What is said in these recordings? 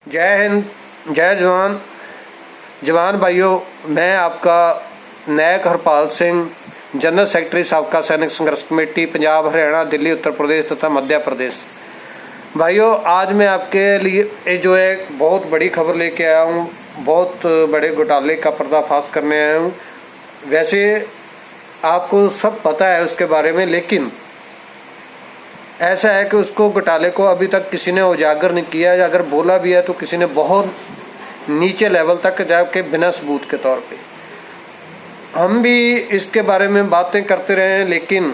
जय हिंद, जय जवान। जवान भाइयों, मैं आपका नायक हरपाल सिंह, जनरल सेक्रेटरी साबका सैनिक संघर्ष कमेटी पंजाब, हरियाणा, दिल्ली, उत्तर प्रदेश तथा मध्य प्रदेश। भाइयों, आज मैं आपके लिए जो है बहुत बड़ी खबर लेके आया हूँ। बहुत बड़े घोटाले का पर्दाफाश करने आया हूँ। वैसे आपको सब पता है उसके बारे में, लेकिन ऐसा है कि उसको घोटाले को अभी तक किसी ने उजागर नहीं किया, या अगर बोला भी है तो किसी ने बहुत नीचे लेवल तक जाके बिना सबूत के तौर पे। हम भी इसके बारे में बातें करते रहे हैं, लेकिन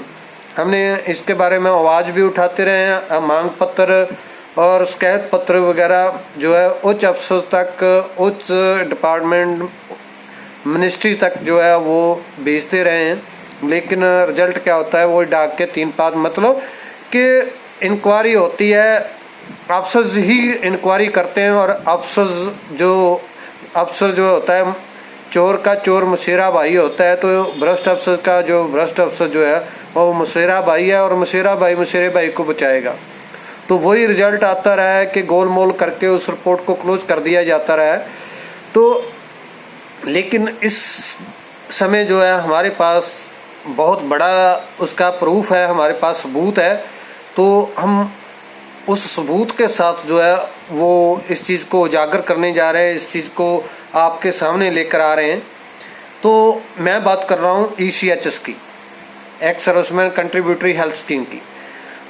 हमने इसके बारे में आवाज़ भी उठाते रहे हैं। मांग पत्र और शिकायत पत्र वगैरह जो है उच्च अफसर तक, उच्च डिपार्टमेंट, मिनिस्ट्री तक जो है वो भेजते रहे हैं, लेकिन रिजल्ट क्या होता है वो डाक के तीन पात। मतलब कि इंक्वायरी होती है, अफसर ही इंक्वायरी करते हैं, और अफसर जो होता है चोर का चोर मुशेरा भाई होता है, तो भ्रष्ट अफसर का जो भ्रष्ट अफसर जो है वो मुशेरा भाई है, और मुशेरा भाई मुशेरे भाई को बचाएगा। तो वही रिजल्ट आता रहा है कि गोलमोल करके उस रिपोर्ट को क्लोज कर दिया जाता रहा है। तो लेकिन इस समय जो है हमारे पास बहुत बड़ा उसका प्रूफ है, हमारे पास सबूत है। तो हम उस सबूत के साथ जो है वो इस चीज़ को उजागर करने जा रहे हैं, इस चीज़ को आपके सामने लेकर आ रहे हैं। तो मैं बात कर रहा हूँ ECHS की, ex serviceman contributory health scheme की।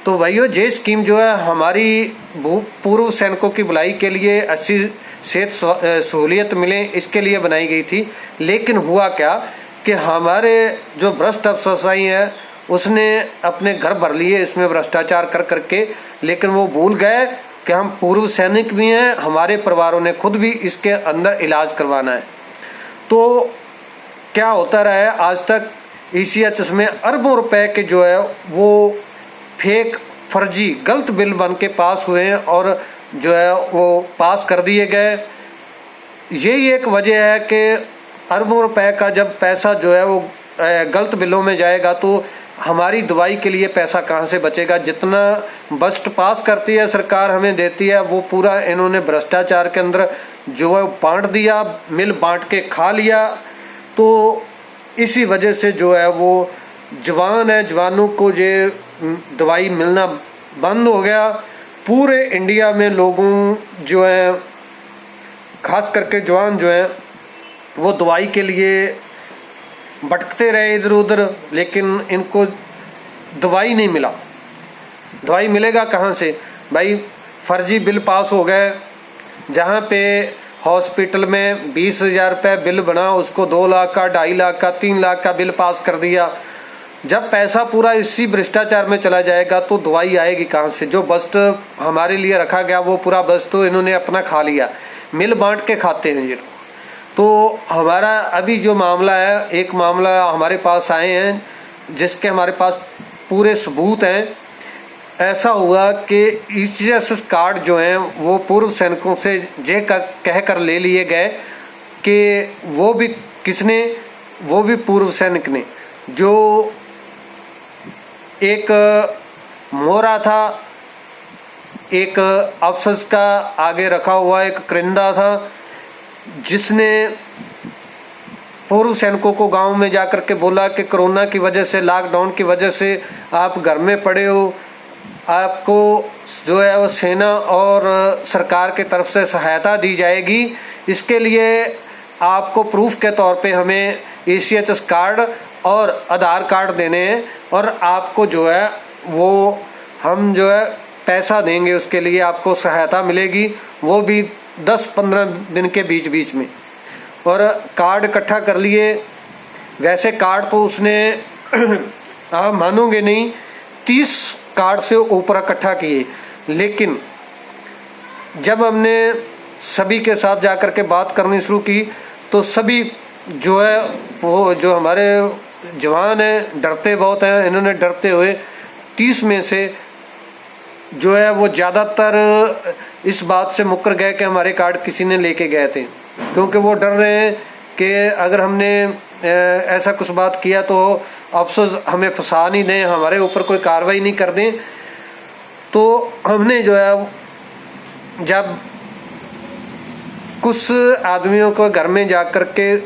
तो भाइयों, ये स्कीम जो है हमारी पूर्व सैनिकों की भलाई के लिए, अच्छी सेहत सहूलियत मिले, इसके लिए बनाई गई थी। लेकिन हुआ क्या कि हमारे जो भ्रष्ट अफसरशाही है उसने अपने घर भर लिए इसमें भ्रष्टाचार कर करके, लेकिन वो भूल गए कि हम पूर्व सैनिक भी हैं, हमारे परिवारों ने खुद भी इसके अंदर इलाज करवाना है। तो क्या होता रहा है, आज तक ECHS में अरबों रुपए के जो है वो फेक, फर्जी, गलत बिल बन के पास हुए हैं और जो है वो पास कर दिए गए। यही एक वजह है कि अरबों रुपए का जब पैसा जो है वो गलत बिलों में जाएगा तो हमारी दवाई के लिए पैसा कहाँ से बचेगा। जितना बजट पास करती है सरकार, हमें देती है, वो पूरा इन्होंने भ्रष्टाचार के अंदर जो है बांट दिया, मिल बांट के खा लिया। तो इसी वजह से जो है वो जवान है, जवानों को ये दवाई मिलना बंद हो गया। पूरे इंडिया में लोगों जो है, खास करके जवान जो है, वो दवाई के लिए भटकते रहे इधर उधर, लेकिन इनको दवाई नहीं मिला। दवाई मिलेगा कहाँ से भाई? फर्जी बिल पास हो गए, जहाँ पे हॉस्पिटल में 20,000 रुपये बिल बना, उसको 2 लाख का, 2.5 लाख का, 3 लाख का बिल पास कर दिया। जब पैसा पूरा इसी भ्रष्टाचार में चला जाएगा तो दवाई आएगी कहाँ से? जो बस्ट हमारे लिए रखा गया वो पूरा बस्ट तो इन्होंने अपना खा लिया, मिल बांट के खाते हैं ये। तो हमारा अभी जो मामला है, एक मामला हमारे पास आए हैं जिसके हमारे पास पूरे सबूत हैं। ऐसा हुआ कि ECHS कार्ड जो हैं वो पूर्व सैनिकों से ये कह कर ले लिए गए कि वो भी किसने, वो भी पूर्व सैनिक ने, जो एक मोहरा था, एक अफसर का आगे रखा हुआ एक क्रिंदा था, जिसने पूर्व सैनिकों को गांव में जाकर के बोला कि कोरोना की वजह से, लॉकडाउन की वजह से आप घर में पड़े हो, आपको जो है वो सेना और सरकार के तरफ से सहायता दी जाएगी। इसके लिए आपको प्रूफ के तौर पे हमें ECHS कार्ड और आधार कार्ड देने हैं, और आपको जो है वो हम जो है पैसा देंगे, उसके लिए आपको सहायता मिलेगी, वो भी 10-15 दिन के बीच बीच में। और कार्ड इकट्ठा कर लिए। वैसे कार्ड तो उसने आप मानोगे नहीं, 30 कार्ड से ऊपर इकट्ठा किए। लेकिन जब हमने सभी के साथ जाकर के बात करनी शुरू की तो सभी जो है वो, जो हमारे जवान हैं, डरते बहुत हैं। इन्होंने डरते हुए 30 में से जो है वो ज़्यादातर इस बात से मुकर गए कि हमारे कार्ड किसी ने लेके गए थे, क्योंकि वो डर रहे हैं कि अगर हमने ऐसा कुछ बात किया तो अफसर हमें फंसा नहीं दें, हमारे ऊपर कोई कार्रवाई नहीं कर दें। तो हमने जो है जब कुछ आदमियों को घर में जा कर के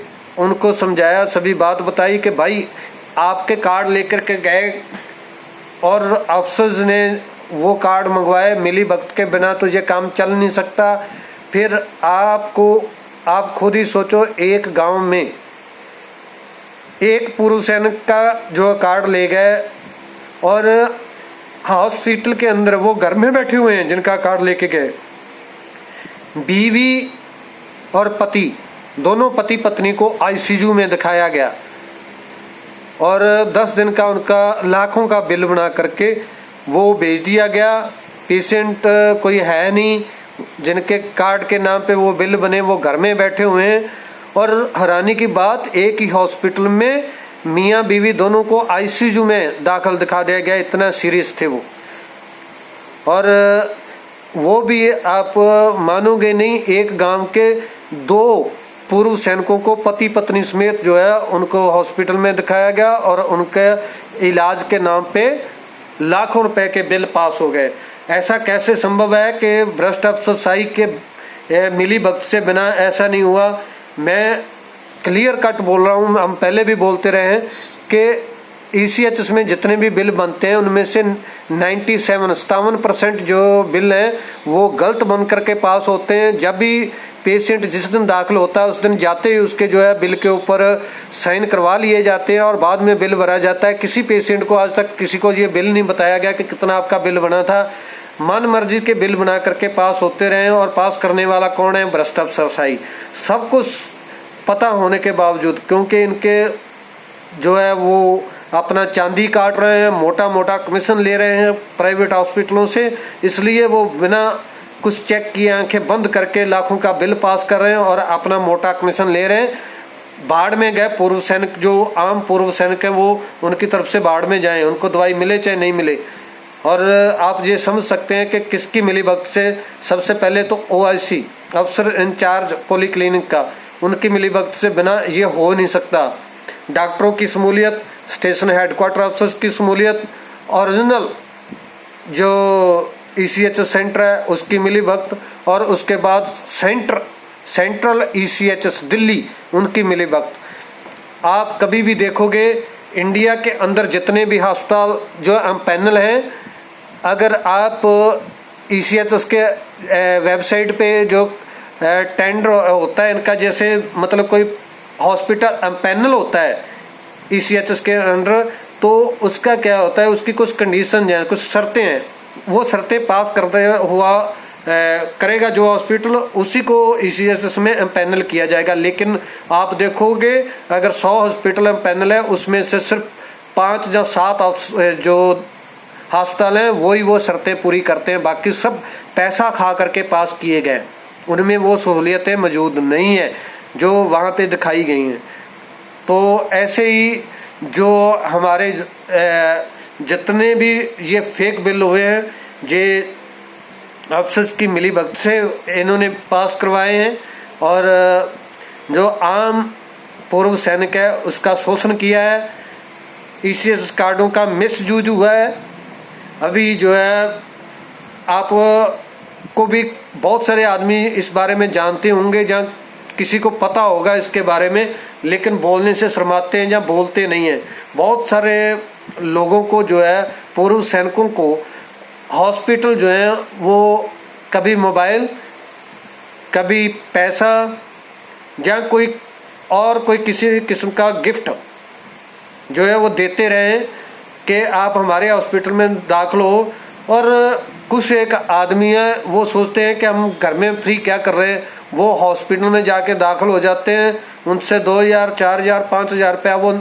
उनको समझाया, सभी बात बताई कि भाई आपके कार्ड लेकर के गए और अफसर्स ने वो कार्ड मंगवाए, मिली भगत के बिना तो ये काम चल नहीं सकता। फिर आप खुद ही सोचो, एक गांव में एक पूर्व सैनिक का जो कार्ड ले गए और हॉस्पिटल के अंदर वो घर में बैठे हुए हैं जिनका कार्ड लेके गए, बीवी और पति दोनों पति पत्नी को आईसीयू में दिखाया गया और 10 दिन का उनका लाखों का बिल बना करके वो भेज दिया गया। पेशेंट कोई है नहीं जिनके कार्ड के नाम पे वो बिल बने, वो घर में बैठे हुए हैं। और हैरानी की बात, एक ही हॉस्पिटल में मियाँ बीवी दोनों को आईसीयू में दाखिल दिखा दिया गया, इतना सीरियस थे वो। और वो भी आप मानोगे नहीं, एक गांव के 2 पूर्व सैनिकों को पति पत्नी समेत जो है उनको हॉस्पिटल में दिखाया गया और उनके इलाज के नाम पे लाखों रुपए के बिल पास हो गए। ऐसा कैसे संभव है कि भ्रष्ट अफसरशाही के मिली भगत से बिना ऐसा नहीं हुआ। मैं क्लियर कट बोल रहा हूँ, हम पहले भी बोलते रहे हैं कि ईसीएचएस में जितने भी बिल बनते हैं उनमें से 57% जो बिल हैं वो गलत बन करके पास होते हैं। जब भी पेशेंट जिस दिन दाखिल होता है उस दिन जाते ही उसके जो है बिल के ऊपर साइन करवा लिए जाते हैं और बाद में बिल भरा जाता है। किसी पेशेंट को आज तक किसी को ये बिल नहीं बताया गया कि कितना आपका बिल बना था। मन मर्जी के बिल बना करके पास होते रहे और पास करने वाला कौन है? भ्रष्ट अफसरशाही। सब कुछ पता होने के बावजूद, क्योंकि इनके जो है वो अपना चांदी काट रहे हैं, मोटा मोटा कमीशन ले रहे हैं प्राइवेट हॉस्पिटलों से, इसलिए वो बिना कुछ चेक किए आंखें बंद करके लाखों का बिल पास कर रहे हैं और अपना मोटा कमीशन ले रहे हैं। बाढ़ में गए पूर्व सैनिक, जो आम पूर्व सैनिक है वो उनकी तरफ से बाढ़ में जाएं, उनको दवाई मिले चाहे नहीं मिले। और आप ये समझ सकते हैं कि किसकी मिली भगत से। सबसे पहले तो ओआईसी अफसर इंचार्ज पॉलीक्लिनिक का, उनकी मिली भगत से बिना ये हो नहीं सकता। डॉक्टरों की शमूलियत, स्टेशन हेडक्वार्टर अफसर की शमूलियत, ओरिजिनल जो ईसीएचएस सेंटर है उसकी मिली भगत, और उसके बाद सेंट्रल ईसीएचएस दिल्ली उनकी मिली भगत। आप कभी भी देखोगे इंडिया के अंदर जितने भी अस्पताल जो पैनल हैं, अगर आप ईसीएचएस के वेबसाइट पे जो टेंडर होता है इनका, जैसे मतलब कोई हॉस्पिटल पैनल होता है ईसीएचएस के अंडर, तो उसका क्या होता है, उसकी कुछ कंडीशन है, कुछ शर्तें हैं। वो शर्तें पास करते हुआ करेगा जो हॉस्पिटल, उसी को ईसीएचएस में पैनल किया जाएगा। लेकिन आप देखोगे अगर 100 हॉस्पिटल पैनल है उसमें से सिर्फ 5 या 7 जो अस्पताल हैं वही वो शर्तें पूरी करते हैं, बाकी सब पैसा खा करके पास किए गए। उनमें वो सहूलियतें मौजूद नहीं है जो वहाँ पे दिखाई गई हैं। तो ऐसे ही जो हमारे जितने भी ये फेक बिल हुए हैं, ये अफसर्स की मिली भगत से इन्होंने पास करवाए हैं और जो आम पूर्व सैनिक है उसका शोषण किया है। ईसीएस कार्डों का मिसयूज हुआ है। अभी जो है आप को भी बहुत सारे आदमी इस बारे में जानते होंगे, जहाँ किसी को पता होगा इसके बारे में, लेकिन बोलने से शर्माते हैं या बोलते नहीं हैं। बहुत सारे लोगों को जो है, पूर्व सैनिकों को हॉस्पिटल जो है वो कभी मोबाइल, कभी पैसा या कोई और कोई किसी किस्म का गिफ्ट जो है वो देते रहे कि आप हमारे हॉस्पिटल में दाखिल हो। और कुछ एक आदमी है वो सोचते हैं कि हम घर में फ्री क्या कर रहे हैं, वो हॉस्पिटल में जाके दाखिल हो जाते हैं, उनसे 2000, 4000, 5000 रुपया वो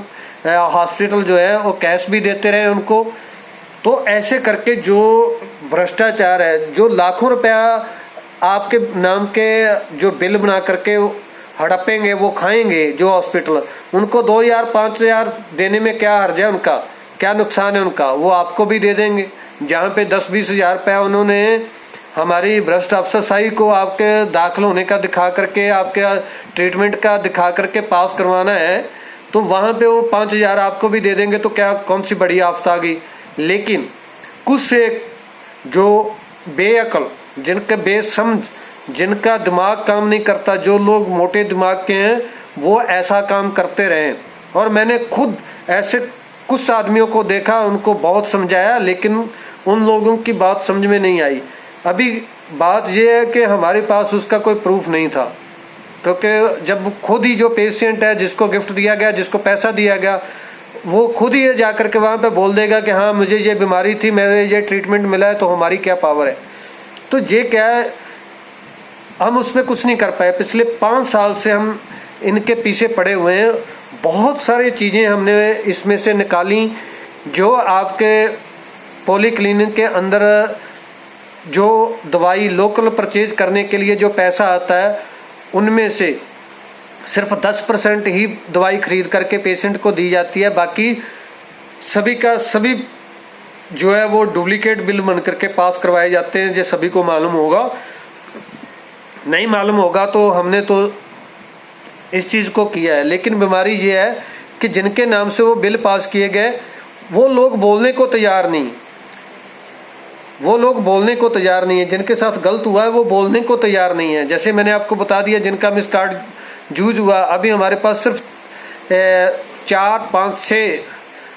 हॉस्पिटल जो है वो कैश भी देते रहे उनको। तो ऐसे करके जो भ्रष्टाचार है, जो लाखों रुपया आपके नाम के जो बिल बना करके हड़पेंगे, वो खाएंगे जो हॉस्पिटल, उनको 2000, 5000 देने में क्या हर्ज है, उनका क्या नुकसान है उनका, वो आपको भी दे देंगे। जहाँ पे 10-20 हजार रुपया उन्होंने हमारी भ्रष्ट अफसरशाही को आपके दाखिल होने का दिखा करके, आपके ट्रीटमेंट का दिखा करके पास करवाना है, तो वहाँ पे वो 5000 आपको भी दे देंगे। तो क्या कौन सी बड़ी आफत आ गई। लेकिन कुछ से जो बेअकल, जिनके बेसमझ जिनका दिमाग काम नहीं करता, जो लोग मोटे दिमाग के हैं, वो ऐसा काम करते रहे। और मैंने खुद ऐसे कुछ आदमियों को देखा, उनको बहुत समझाया, लेकिन उन लोगों की बात समझ में नहीं आई। अभी बात यह है कि हमारे पास उसका कोई प्रूफ नहीं था, क्योंकि जब खुद ही जो पेशेंट है, जिसको गिफ्ट दिया गया, जिसको पैसा दिया गया, वो खुद ही जा करके वहाँ पे बोल देगा कि हाँ मुझे ये बीमारी थी, मेरे ये ट्रीटमेंट मिला है, तो हमारी क्या पावर है। तो ये क्या है, हम उसमें कुछ नहीं कर पाए। पिछले 5 साल से हम इनके पीछे पड़े हुए हैं। बहुत सारी चीज़ें हमने इसमें से निकाली। जो आपके पॉली क्लिनिक के अंदर जो दवाई लोकल परचेज करने के लिए जो पैसा आता है, उनमें से सिर्फ 10% ही दवाई खरीद करके पेशेंट को दी जाती है। बाकी सभी का सभी जो है वो डुप्लीकेट बिल बन करके पास करवाए जाते हैं। जो सभी को मालूम होगा, नहीं मालूम होगा तो हमने तो इस चीज़ को किया है। लेकिन बीमारी ये है कि जिनके नाम से वो बिल पास किए गए, वो लोग बोलने को तैयार नहीं, वो लोग बोलने को तैयार नहीं है। जिनके साथ गलत हुआ है वो बोलने को तैयार नहीं है। जैसे मैंने आपको बता दिया, जिनका मिस कार्ड यूज हुआ, अभी हमारे पास सिर्फ 4, 5, 6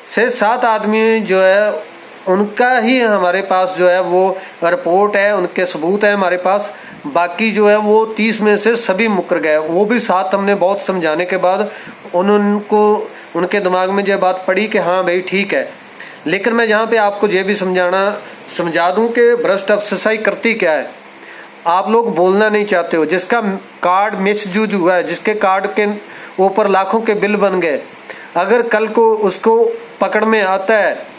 से 7 आदमी जो है उनका ही हमारे पास जो है वो रिपोर्ट है, उनके सबूत है हमारे पास। बाकी जो है वो 30 में से सभी मुकर गए। वो भी साथ हमने बहुत समझाने के बाद उनको उनके दिमाग में ये बात पड़ी कि हाँ भाई ठीक है। लेकिन मैं यहाँ पे आपको ये भी समझा दूँ कि भ्रष्ट अफसरशाही करती क्या है। आप लोग बोलना नहीं चाहते हो। जिसका कार्ड मिसयूज हुआ है, जिसके कार्ड के ऊपर लाखों के बिल बन गए, अगर कल को उसको पकड़ में आता है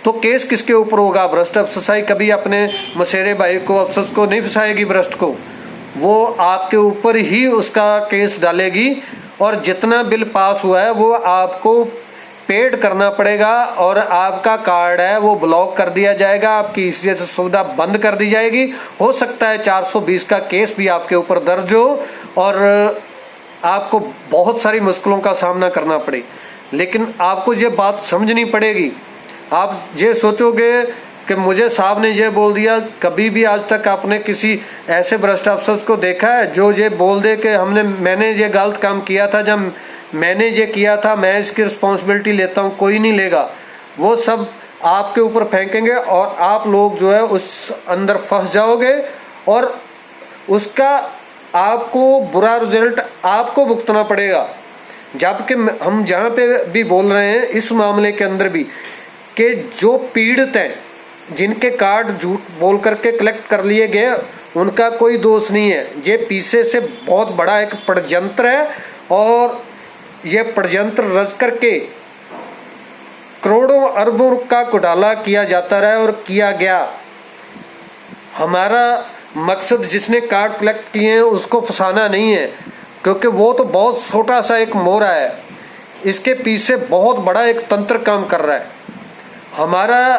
तो केस किसके ऊपर होगा? भ्रष्ट अफसरशाही कभी अपने मसेरे भाई को, अफसर को नहीं फंसाएगी भ्रष्ट को, वो आपके ऊपर ही उसका केस डालेगी। और जितना बिल पास हुआ है वो आपको पेड करना पड़ेगा, और आपका कार्ड है वो ब्लॉक कर दिया जाएगा, आपकी ईसीएस सुविधा बंद कर दी जाएगी। हो सकता है 420 का केस भी आपके ऊपर दर्ज हो और आपको बहुत सारी मुश्किलों का सामना करना पड़े। लेकिन आपको ये बात समझनी पड़ेगी। आप ये सोचोगे कि मुझे साहब ने ये बोल दिया। कभी भी आज तक आपने किसी ऐसे भ्रष्ट अफसर को देखा है जो ये बोल दे कि मैंने ये गलत काम किया था, जब मैंने ये किया था, मैं इसकी रिस्पॉन्सिबिलिटी लेता हूँ? कोई नहीं लेगा। वो सब आपके ऊपर फेंकेंगे और आप लोग जो है उस अंदर फंस जाओगे, और उसका आपको बुरा रिजल्ट आपको भुगतना पड़ेगा। जबकि हम जहाँ पे भी बोल रहे हैं इस मामले के अंदर भी कि जो पीड़ित हैं, जिनके कार्ड झूठ बोल करके कलेक्ट कर लिए गए, उनका कोई दोष नहीं है। ये पीछे से बहुत बड़ा एक षड्यंत्र है, और ये षड्यंत्र रच करके करोड़ों अरबों का घोटाला किया जाता रहा और किया गया। हमारा मकसद जिसने कार्ड कलेक्ट किए हैं उसको फंसाना नहीं है, क्योंकि वो तो बहुत छोटा सा एक मोरा है, इसके पीछे बहुत बड़ा एक तंत्र काम कर रहा है। हमारा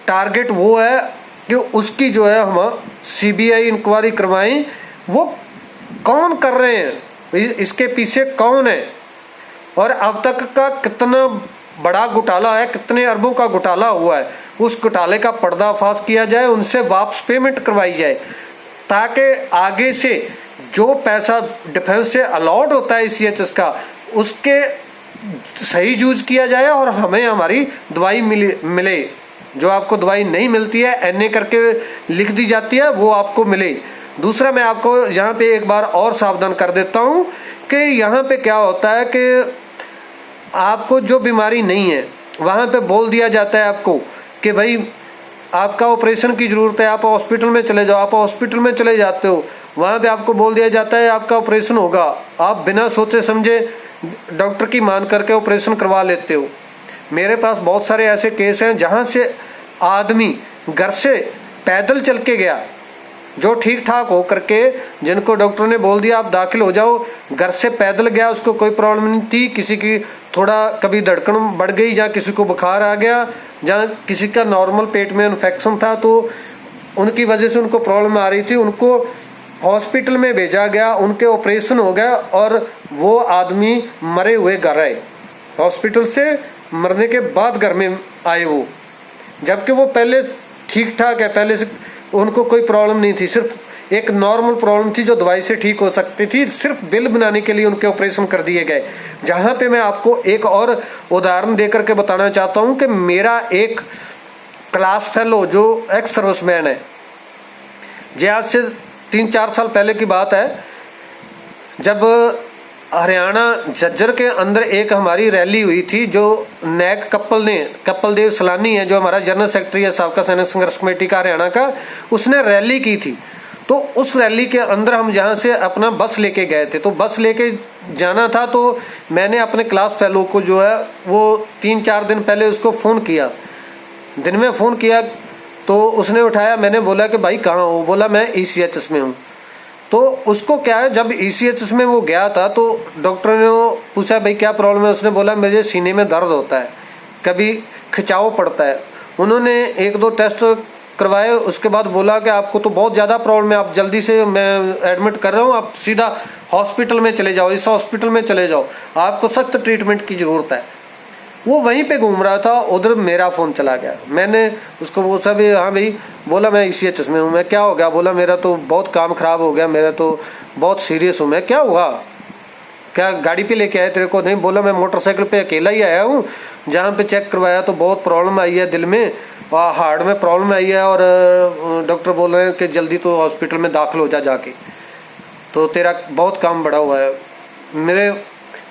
टारगेट वो है कि उसकी जो है हम सीबीआई इंक्वायरी करवाएं, वो कौन कर रहे हैं, इसके पीछे कौन है, और अब तक का कितना बड़ा घोटाला है, कितने अरबों का घोटाला हुआ है, उस घोटाले का पर्दाफाश किया जाए, उनसे वापस पेमेंट करवाई जाए, ताकि आगे से जो पैसा डिफेंस से अलॉट होता है सीएचएस का, उसके सही यूज किया जाए और हमें हमारी दवाई मिले। जो आपको दवाई नहीं मिलती है, एनए करके लिख दी जाती है, वो आपको मिले। दूसरा, मैं आपको यहाँ पे एक बार और सावधान कर देता हूँ कि यहाँ पे क्या होता है कि आपको जो बीमारी नहीं है, वहाँ पे बोल दिया जाता है आपको कि भाई आपका ऑपरेशन की ज़रूरत है, आप हॉस्पिटल में चले जाओ। आप हॉस्पिटल में चले जाते हो, वहाँ पे आपको बोल दिया जाता है आपका ऑपरेशन होगा। आप बिना सोचे समझे डॉक्टर की मान करके ऑपरेशन करवा लेते हो। मेरे पास बहुत सारे ऐसे केस हैं जहाँ से आदमी घर से पैदल चल के गया, जो ठीक ठाक हो करके, जिनको डॉक्टर ने बोल दिया आप दाखिल हो जाओ, घर से पैदल गया, उसको कोई प्रॉब्लम नहीं थी। किसी की थोड़ा कभी धड़कन बढ़ गई, या किसी को बुखार आ गया, या किसी का नॉर्मल पेट में इन्फेक्शन था, तो उनकी वजह से उनको प्रॉब्लम आ रही थी, उनको हॉस्पिटल में भेजा गया, उनके ऑपरेशन हो गया, और वो आदमी मरे हुए घर आए। हॉस्पिटल से मरने के बाद घर में आए वो, जबकि वो पहले ठीक ठाक है, पहले से उनको कोई प्रॉब्लम नहीं थी। सिर्फ एक नॉर्मल प्रॉब्लम थी जो दवाई से ठीक हो सकती थी, सिर्फ बिल बनाने के लिए उनके ऑपरेशन कर दिए गए। जहां पे मैं आपको एक और उदाहरण देकर के बताना चाहता हूं कि मेरा एक क्लास फेलो जो एक्स सर्विसमैन है, जे आज से 3-4 साल पहले की बात है, जब हरियाणा झज्जर के अंदर एक हमारी रैली हुई थी, जो नैक कपिल देव सलानी है, जो हमारा जनरल सेक्रेटरी है साबका सैनिक संघर्ष कमेटी का हरियाणा का, उसने रैली की थी। तो उस रैली के अंदर हम जहाँ से अपना बस लेके गए थे, तो बस लेके जाना था, तो मैंने अपने क्लास फेलो को जो है वो 3-4 दिन पहले उसको फ़ोन किया, दिन में फ़ोन किया, तो उसने उठाया। मैंने बोला कि भाई कहाँ हो? बोला मैं ECHS में हूँ। तो उसको क्या है, जब ECHS में वो गया था तो डॉक्टर ने वो पूछा भाई क्या प्रॉब्लम है? उसने बोला मुझे सीने में दर्द होता है, कभी खिंचाव पड़ता है। उन्होंने 1-2 टेस्ट करवाए, उसके बाद बोला कि आपको तो बहुत ज़्यादा प्रॉब्लम है, आप जल्दी से, मैं एडमिट कर रहा हूँ, आप सीधा हॉस्पिटल में चले जाओ, इस हॉस्पिटल में चले जाओ, आपको सख्त ट्रीटमेंट की ज़रूरत है। वो वहीं पे घूम रहा था, उधर मेरा फ़ोन चला गया। मैंने उसको पूछा भी हाँ भाई, बोला मैं ECHS में हूँ। मैं क्या हो गया? बोला मेरा तो बहुत काम खराब हो गया, मेरा तो बहुत सीरियस हूँ। मैं क्या हुआ? क्या गाड़ी पे लेके आए तेरे को? नहीं। बोला मैं मोटरसाइकिल पे अकेला ही आया हूँ, जहाँ पे चेक करवाया तो बहुत प्रॉब्लम आई है, दिल में और हार्ट में प्रॉब्लम आई है, और डॉक्टर बोल रहे हैं कि जल्दी तो हॉस्पिटल में दाखिल हो जा जाके, तो तेरा बहुत काम बढ़ा हुआ है। मेरे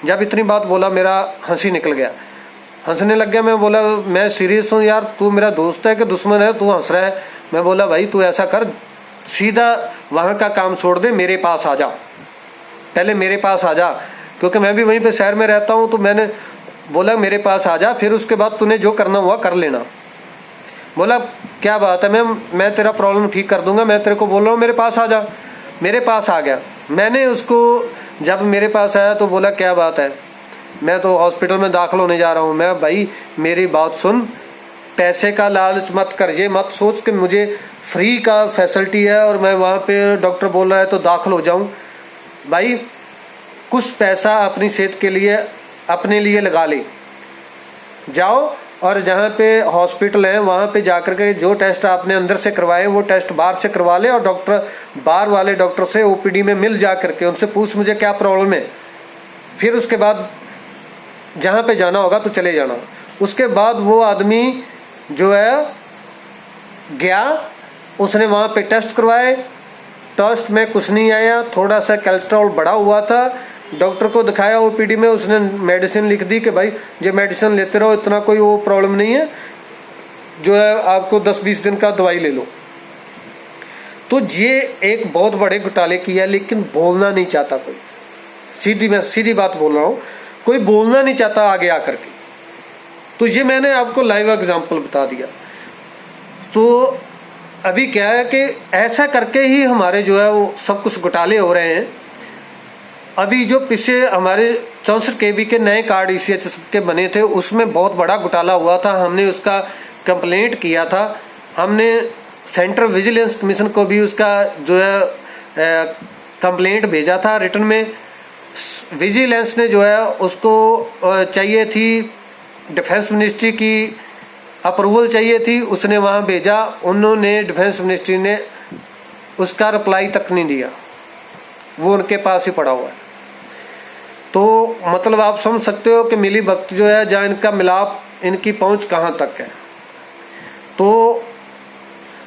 जब इतनी बात बोला, मेरा हंसी निकल गया, हंसने लग गया। मैं बोला मैं सीरियस हूँ यार, तू मेरा दोस्त है कि दुश्मन है, तू हंस रहा है? मैं बोला भाई तू ऐसा कर, सीधा वहाँ का काम छोड़ दे, मेरे पास आ जा, पहले मेरे पास आ जा, क्योंकि मैं भी वहीं पे शहर में रहता हूँ। तो मैंने बोला मेरे पास आ जा, फिर उसके बाद तूने जो करना हुआ कर लेना। बोला क्या बात है, मैं तेरा प्रॉब्लम ठीक कर दूंगा, मैं तेरे को बोल रहा हूँ मेरे पास आ जा। मेरे पास आ गया। मैंने उसको जब मेरे पास आया तो बोला क्या बात है? मैं तो हॉस्पिटल में दाखिल होने जा रहा हूँ। मैं भाई मेरी बात सुन, पैसे का लालच मत कर, ये मत सोच कि मुझे फ्री का फैसिलिटी है और मैं वहाँ पे डॉक्टर बोल रहा है तो दाखिल हो जाऊँ। भाई कुछ पैसा अपनी सेहत के लिए अपने लिए लगा ले, जाओ और जहाँ पे हॉस्पिटल है वहाँ पे जाकर के जो टेस्ट आपने अंदर से करवाए वो टेस्ट बाहर से करवा ले, और डॉक्टर बाहर वाले डॉक्टर से OPD में मिल जा करके उनसे पूछ मुझे क्या प्रॉब्लम है। फिर उसके बाद जहाँ पे जाना होगा तो चले जाना। उसके बाद वो आदमी जो है गया, उसने वहाँ पे टेस्ट करवाए, टेस्ट में कुछ नहीं आया, थोड़ा सा कोलेस्ट्रॉल बढ़ा हुआ था। डॉक्टर को दिखाया OPD में, उसने मेडिसिन लिख दी कि भाई ये मेडिसिन लेते रहो, इतना कोई वो प्रॉब्लम नहीं है, जो है आपको 10-20 दिन का दवाई ले लो। तो ये एक बहुत बड़े घोटाले की है, लेकिन बोलना नहीं चाहता कोई। मैं सीधी बात बोल रहा हूँ, कोई बोलना नहीं चाहता आगे आकर के। तो ये मैंने आपको लाइव एग्जांपल बता दिया। तो अभी क्या है कि ऐसा करके ही हमारे जो है वो सब कुछ घोटाले हो रहे हैं। अभी जो पिछले हमारे 64 KB के नए कार्ड ECHS के बने थे, उसमें बहुत बड़ा घोटाला हुआ था। हमने उसका कंप्लेंट किया था, हमने सेंट्रल विजिलेंस कमीशन को भी उसका जो है कंप्लेंट भेजा था रिटर्न में। विजिलेंस ने जो है उसको चाहिए थी डिफेंस मिनिस्ट्री की अप्रूवल चाहिए थी, उसने वहाँ भेजा, उन्होंने डिफेंस मिनिस्ट्री ने उसका रिप्लाई तक नहीं दिया, वो उनके पास ही पड़ा हुआ है। तो मतलब आप समझ सकते हो कि मिली भगत जो है, जहाँ इनका मिलाप, इनकी पहुँच कहाँ तक है। तो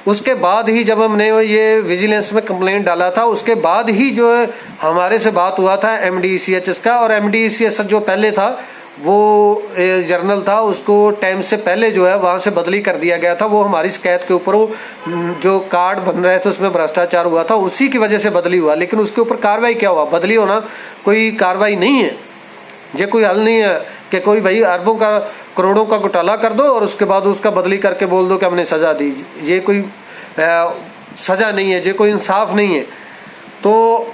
उसके बाद ही जब हमने ये विजिलेंस में कंप्लेंट डाला था, उसके बाद ही जो है हमारे से बात हुआ था MD ECHS का। और MD ECHS जो पहले था वो जर्नल था, उसको टाइम से पहले जो है वहाँ से बदली कर दिया गया था। वो हमारी शिकायत के ऊपर वो जो कार्ड बन रहे थे उसमें भ्रष्टाचार हुआ था, उसी की वजह से बदली हुआ। लेकिन उसके ऊपर कार्रवाई क्या हुआ? बदली होना कोई कार्रवाई नहीं है, ये कोई हल नहीं है कि कोई भाई अरबों का करोड़ों का घोटाला कर दो और उसके बाद उसका बदली करके बोल दो कि हमने सजा दी। ये कोई सजा नहीं है, ये कोई इंसाफ नहीं है। तो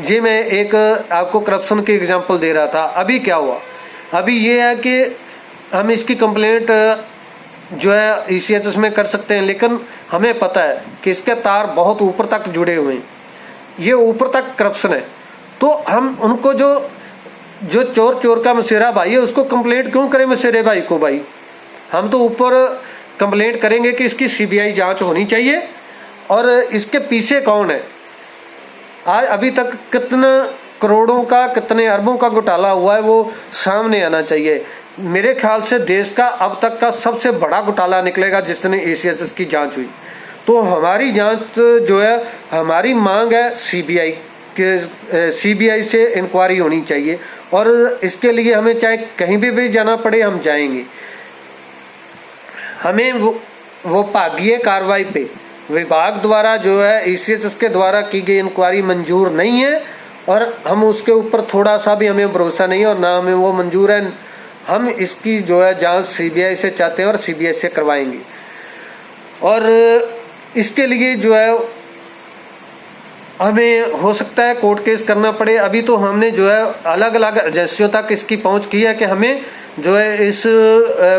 ये मैं एक आपको करप्शन की एग्जांपल दे रहा था। अभी क्या हुआ? अभी ये है कि हम इसकी कंप्लेंट जो है ECHS में कर सकते हैं, लेकिन हमें पता है कि इसके तार बहुत ऊपर तक जुड़े हुए हैं, ये ऊपर तक करप्शन है। तो हम उनको जो चोर का मसेरा भाई है उसको कंप्लेंट क्यों करें मसेरे भाई को? भाई हम तो ऊपर कंप्लेंट करेंगे कि इसकी CBI जांच होनी चाहिए और इसके पीछे कौन है। आज अभी तक कितना करोड़ों का, कितने अरबों का घोटाला हुआ है, वो सामने आना चाहिए। मेरे ख्याल से देश का अब तक का सबसे बड़ा घोटाला निकलेगा जिसने ACSS की जांच हुई। तो हमारी जांच जो है, हमारी मांग है CBI से इंक्वायरी होनी चाहिए, और इसके लिए हमें चाहे कहीं भी जाना पड़े हम जाएंगे। हमें वो भागीय कार्रवाई पे विभाग द्वारा जो है ACSS के द्वारा की गई इंक्वायरी मंजूर नहीं है, और हम उसके ऊपर थोड़ा सा भी हमें भरोसा नहीं है और ना हमें वो मंजूर है। हम इसकी जो है जांच CBI से चाहते हैं और CBI से करवाएंगे। और इसके लिए जो है हमें हो सकता है कोर्ट केस करना पड़े। अभी तो हमने जो है अलग अलग एजेंसियों तक इसकी पहुंच की है कि हमें जो है इस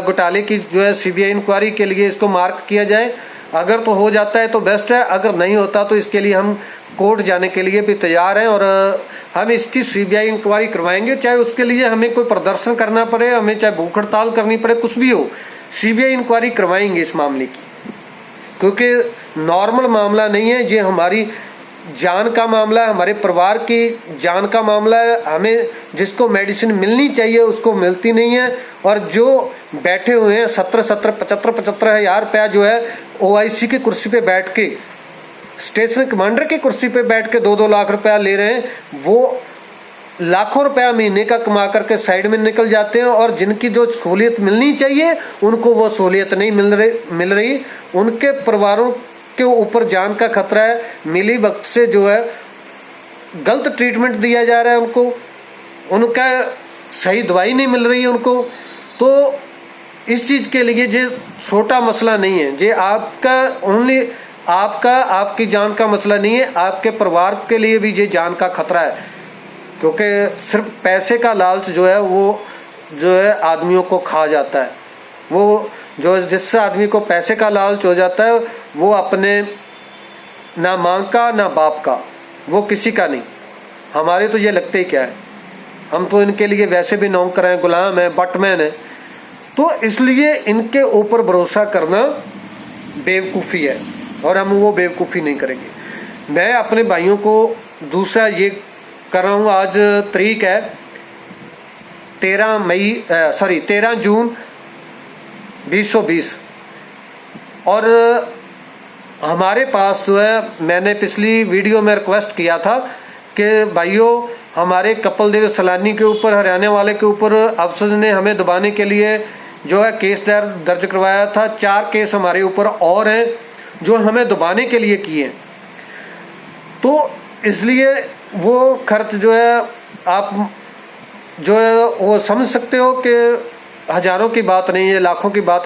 घोटाले की जो है CBI इंक्वायरी के लिए इसको मार्क किया जाए। अगर तो हो जाता है तो बेस्ट है, अगर नहीं होता तो इसके लिए हम कोर्ट जाने के लिए भी तैयार हैं, और हम इसकी CBI इंक्वायरी करवाएंगे। चाहे उसके लिए हमें कोई प्रदर्शन करना पड़े, हमें चाहे भूख हड़ताल करनी पड़े, कुछ भी हो, CBI इंक्वायरी करवाएंगे इस मामले की, क्योंकि नॉर्मल मामला नहीं है। ये हमारी जान का मामला है, हमारे परिवार की जान का मामला है। हमें जिसको मेडिसिन मिलनी चाहिए उसको मिलती नहीं है, और जो बैठे हुए हैं 75 हज़ार रुपया जो है OIC की कुर्सी पे बैठ के, स्टेशन कमांडर की कुर्सी पे बैठ के 2-2 लाख रुपया ले रहे हैं, वो लाखों रुपया महीने का कमा करके साइड में निकल जाते हैं, और जिनकी जो सहूलियत मिलनी चाहिए उनको वो सहूलियत नहीं मिल रही। उनके परिवारों के ऊपर जान का खतरा है। मिली वक्त से जो है गलत ट्रीटमेंट दिया जा रहा है उनको, उनका सही दवाई नहीं मिल रही है उनको। तो इस चीज़ के लिए ये छोटा मसला नहीं है, ये आपका ओनली आपकी जान का मसला नहीं है, आपके परिवार के लिए भी ये जान का खतरा है। क्योंकि सिर्फ पैसे का लालच जो है वो जो है आदमियों को खा जाता है। वो जो जिससे आदमी को पैसे का लालच हो जाता है वो अपने ना माँ का ना बाप का, वो किसी का नहीं। हमारे तो ये लगते ही क्या है, हम तो इनके लिए वैसे भी नौकर हैं, गुलाम हैं, बटमैन हैं। तो इसलिए इनके ऊपर भरोसा करना बेवकूफ़ी है, और हम वो बेवकूफ़ी नहीं करेंगे। मैं अपने भाइयों को दूसरा ये कर रहा हूँ, आज तारीख है 13 जून 2020, और हमारे पास जो है, मैंने पिछली वीडियो में रिक्वेस्ट किया था कि भाइयों हमारे कपिल देव सलानी के ऊपर, हरियाणा वाले के ऊपर अफसर ने हमें दबाने के लिए जो है केस दर्ज करवाया था। 4 केस हमारे ऊपर और हैं जो हमें दबाने के लिए किए। तो इसलिए वो खर्च जो है आप जो है वो समझ सकते हो कि हज़ारों की बात नहीं है, लाखों की बात है।